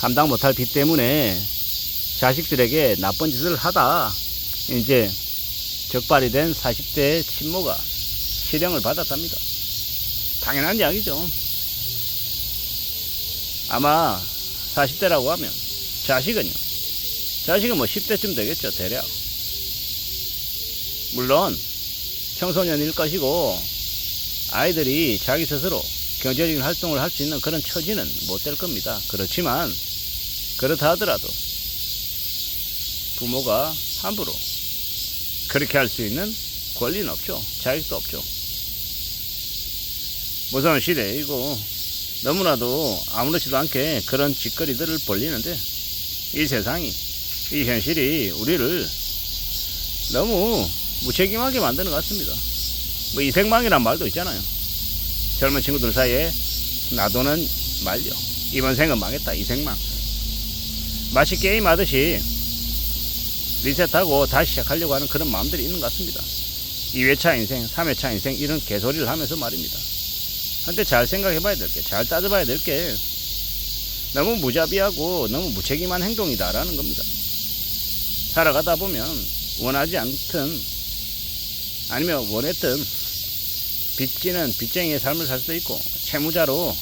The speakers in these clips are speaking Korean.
감당 못할 빚 때문에 자식들에게 나쁜 짓을 하다 이제 적발이 된 40대 친모가 실형을 받았답니다. 당연한 이야기죠. 아마 40대라고 하면 자식은 뭐 10대쯤 되겠죠, 대략. 물론 청소년일 것이고 아이들이 자기 스스로 경제적인 활동을 할 수 있는 그런 처지는 못 될 겁니다. 그렇지만 그렇다 하더라도 부모가 함부로 그렇게 할 수 있는 권리는 없죠. 자격도 없죠. 무서운 시대이고 너무나도 아무렇지도 않게 그런 짓거리들을 벌리는데 이 세상이, 이 현실이 우리를 너무 무책임하게 만드는 것 같습니다. 뭐 이생망이란 말도 있잖아요. 젊은 친구들 사이에 나도는 말려, 이번 생은 망했다, 이생망. 마치 게임하듯이 리셋하고 다시 시작하려고 하는 그런 마음들이 있는 것 같습니다. 2회차 인생, 3회차 인생 이런 개소리를 하면서 말입니다. 근데 잘 생각해 봐야 될 게, 잘 따져 봐야 될 게 너무 무자비하고 너무 무책임한 행동이다라는 겁니다. 살아가다 보면 원하지 않든 아니면 원했든 빚지는 빚쟁이의 삶을 살 수도 있고 채무자로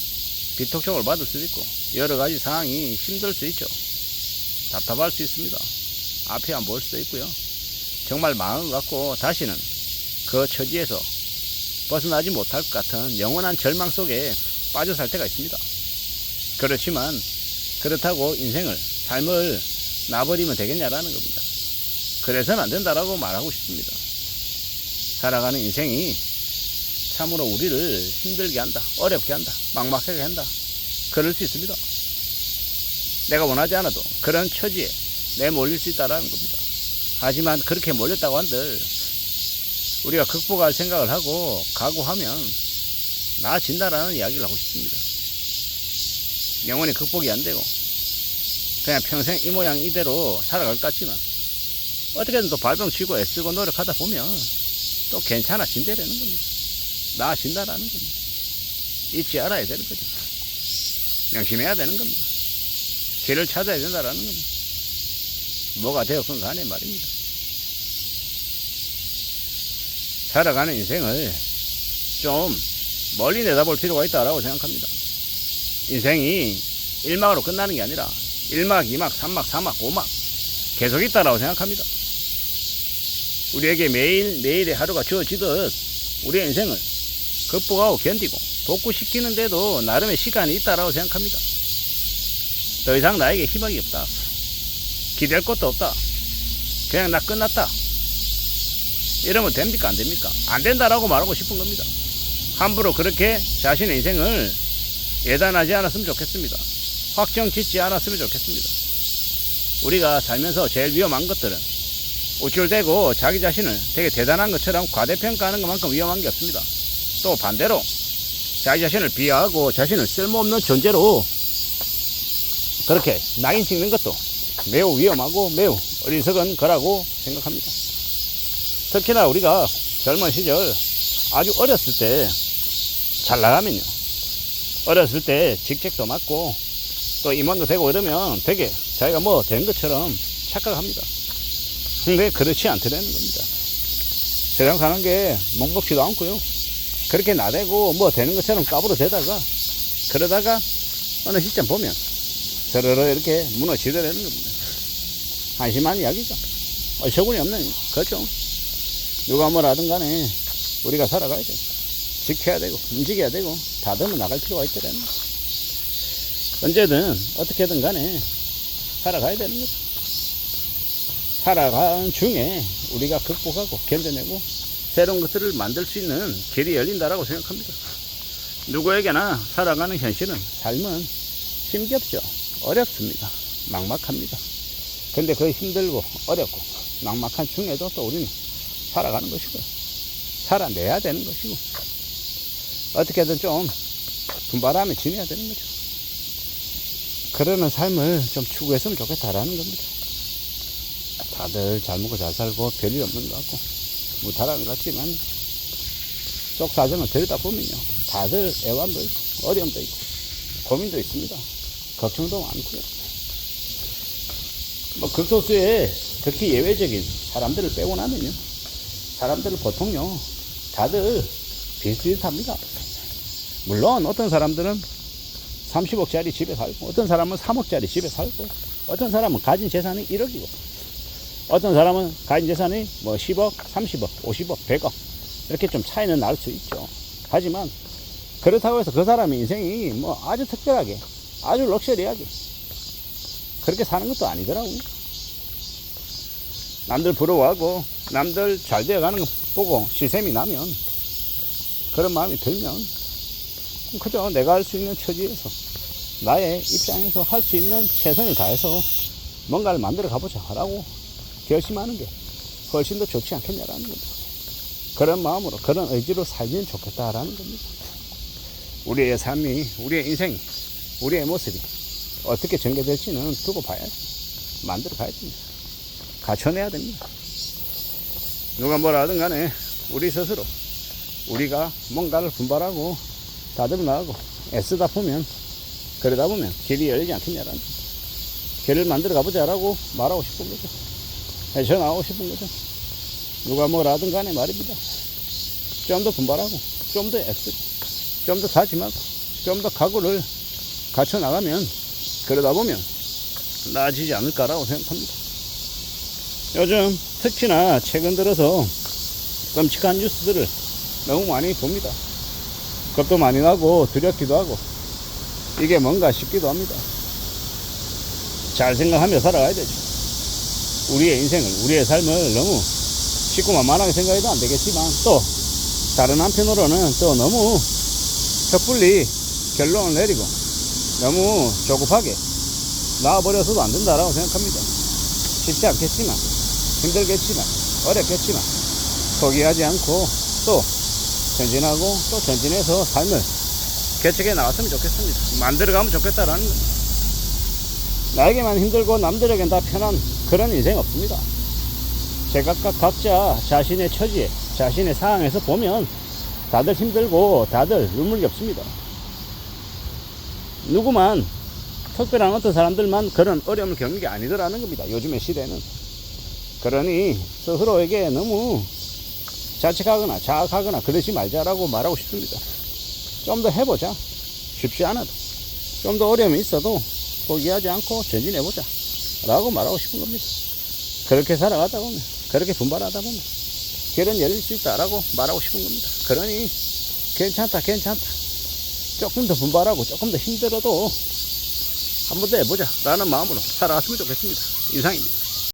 빚톡촉을 받을 수도 있고 여러 가지 상황이 힘들 수 있죠. 답답할 수 있습니다. 앞이 안 보일 수도 있고요. 정말 마음을 갖고 다시는 그 처지에서 벗어나지 못할 것 같은 영원한 절망 속에 빠져 살 때가 있습니다. 그렇지만 그렇다고 삶을 놔버리면 되겠냐라는 겁니다. 그래서는 안 된다라고 말하고 싶습니다. 살아가는 인생이 참으로 우리를 힘들게 한다, 어렵게 한다, 막막하게 한다. 그럴 수 있습니다. 내가 원하지 않아도 그런 처지에 내몰릴 수 있다라는 겁니다. 하지만 그렇게 몰렸다고 한들 우리가 극복할 생각을 하고 각오하면 나아진다라는 이야기를 하고 싶습니다. 영원히 극복이 안 되고 그냥 평생 이 모양 이대로 살아갈 것 같지만 어떻게든 또 발병치고 애쓰고 노력하다 보면 또 괜찮아진다라는 겁니다. 나아진다라는 겁니다. 잊지 알아야 되는 거죠. 명심해야 되는 겁니다. 길을 찾아야 된다라는 겁니다. 뭐가 되었건 간에 말입니다. 살아가는 인생을 좀 멀리 내다볼 필요가 있다고 생각합니다. 인생이 1막으로 끝나는 게 아니라 1막, 2막, 3막, 4막, 5막 계속 있다고 생각합니다. 우리에게 매일의 하루가 주어지듯 우리의 인생을 극복하고 견디고 복구시키는데도 나름의 시간이 있다고 생각합니다. 더 이상 나에게 희망이 없다, 기댈 것도 없다, 그냥 나 끝났다 이러면 됩니까? 안 됩니까? 안 된다라고 말하고 싶은 겁니다. 함부로 그렇게 자신의 인생을 예단하지 않았으면 좋겠습니다. 확정 짓지 않았으면 좋겠습니다. 우리가 살면서 제일 위험한 것들은 우쭐대고 자기 자신을 되게 대단한 것처럼 과대평가하는 것만큼 위험한 게 없습니다. 또 반대로 자기 자신을 비하하고 자신을 쓸모없는 존재로 그렇게 낙인 찍는 것도 매우 위험하고 매우 어리석은 거라고 생각합니다. 특히나 우리가 젊은 시절 아주 어렸을 때 잘 나가면요, 어렸을 때 직책도 맡고 또 임원도 되고 이러면 되게 자기가 뭐 되는 것처럼 착각합니다. 근데 그렇지 않다는 겁니다. 세상 사는 게 몽겁지도 않고요, 그렇게 나대고 뭐 되는 것처럼 까부러 대다가 그러다가 어느 시점 보면 서로로 이렇게 무너지더라는 겁니다. 한심한 이야기죠. 어처구니 없는 거죠. 누가 뭐라든 간에 우리가 살아가야 돼요. 지켜야 되고 움직여야 되고 다듬어 나갈 필요가 있더라는 거죠. 언제든 어떻게든 간에 살아가야 되는 거죠. 살아가는 중에 우리가 극복하고 견뎌내고 새로운 것들을 만들 수 있는 길이 열린다라고 생각합니다. 누구에게나 살아가는 현실은, 삶은 힘겹죠. 어렵습니다. 막막합니다. 근데 그 힘들고 어렵고 막막한 중에도 또 우리는 살아가는 것이고요, 살아내야 되는 것이고 어떻게든 좀 분발하며 지내야 되는 거죠. 그러는 삶을 좀 추구했으면 좋겠다라는 겁니다. 다들 잘 먹고 잘 살고 별일 없는 것 같고 무탈한 것 같지만 속 사정을 들여다 보면요, 다들 애환도 있고 어려움도 있고 고민도 있습니다. 걱정도 많고요. 뭐 극소수의 극히 예외적인 사람들을 빼고 나면요, 사람들은 보통요 다들 비슷비슷합니다. 물론 어떤 사람들은 30억짜리 집에 살고, 어떤 사람은 3억짜리 집에 살고, 어떤 사람은 가진 재산이 1억이고, 어떤 사람은 가진 재산이 뭐 10억, 30억, 50억, 100억 이렇게 좀 차이는 날 수 있죠. 하지만 그렇다고 해서 그 사람의 인생이 뭐 아주 특별하게, 아주 럭셔리하게 그렇게 사는 것도 아니더라고요. 남들 부러워하고 남들 잘 되어가는 거 보고 시샘이 나면, 그런 마음이 들면 그저 내가 할 수 있는 처지에서 나의 입장에서 할 수 있는 최선을 다해서 뭔가를 만들어 가보자 라고 결심하는 게 훨씬 더 좋지 않겠냐라는 겁니다. 그런 마음으로, 그런 의지로 살면 좋겠다라는 겁니다. 우리의 삶이, 우리의 인생이, 우리의 모습이 어떻게 전개될지는 두고 봐야지. 만들어 가야 됩니다. 갖춰내야 됩니다. 누가 뭐라 하든 간에 우리 스스로 우리가 뭔가를 분발하고 다듬어 나가고 애쓰다 보면, 그러다 보면 길이 열리지 않겠냐라는, 길을 만들어 가보자라고 말하고 싶은 거죠. 헤쳐나가고 싶은 거죠. 누가 뭐라 하든 간에 말입니다. 좀 더 분발하고, 좀 더 애쓰고, 좀 더 다짐하고, 좀 더 각오를 갖춰 나가면, 그러다 보면 나아지지 않을까라고 생각합니다. 요즘 특히나 최근 들어서 끔찍한 뉴스들을 너무 많이 봅니다. 겁도 많이 나고 두렵기도 하고 이게 뭔가 싶기도 합니다. 잘 생각하며 살아가야 되죠. 우리의 인생을, 우리의 삶을 너무 쉽고만만하게 생각해도 안 되겠지만, 또 다른 한편으로는 또 너무 섣불리 결론을 내리고 너무 조급하게 나와버려서도 안 된다라고 생각합니다. 쉽지 않겠지만, 힘들겠지만, 어렵겠지만 포기하지 않고 또 전진하고 또 전진해서 삶을 개척해 나갔으면 좋겠습니다. 만들어가면 좋겠다라는 겁니다. 나에게만 힘들고 남들에겐 다 편한 그런 인생 없습니다. 제각각 각자 자신의 처지에, 자신의 상황에서 보면 다들 힘들고 다들 눈물겹습니다. 누구만, 특별한 어떤 사람들만 그런 어려움을 겪는 게 아니더라는 겁니다. 요즘의 시대는. 그러니 스스로에게 너무 자책하거나 자학하거나 그러지 말자라고 말하고 싶습니다. 좀 더 해보자. 쉽지 않아도, 좀 더 어려움이 있어도 포기하지 않고 전진해보자 라고 말하고 싶은 겁니다. 그렇게 살아가다 보면, 그렇게 분발하다 보면 길은 열릴 수 있다라고 말하고 싶은 겁니다. 그러니 괜찮다, 조금 더 분발하고 조금 더 힘들어도 한 번 더 해보자 라는 마음으로 살아갔으면 좋겠습니다. 이상입니다.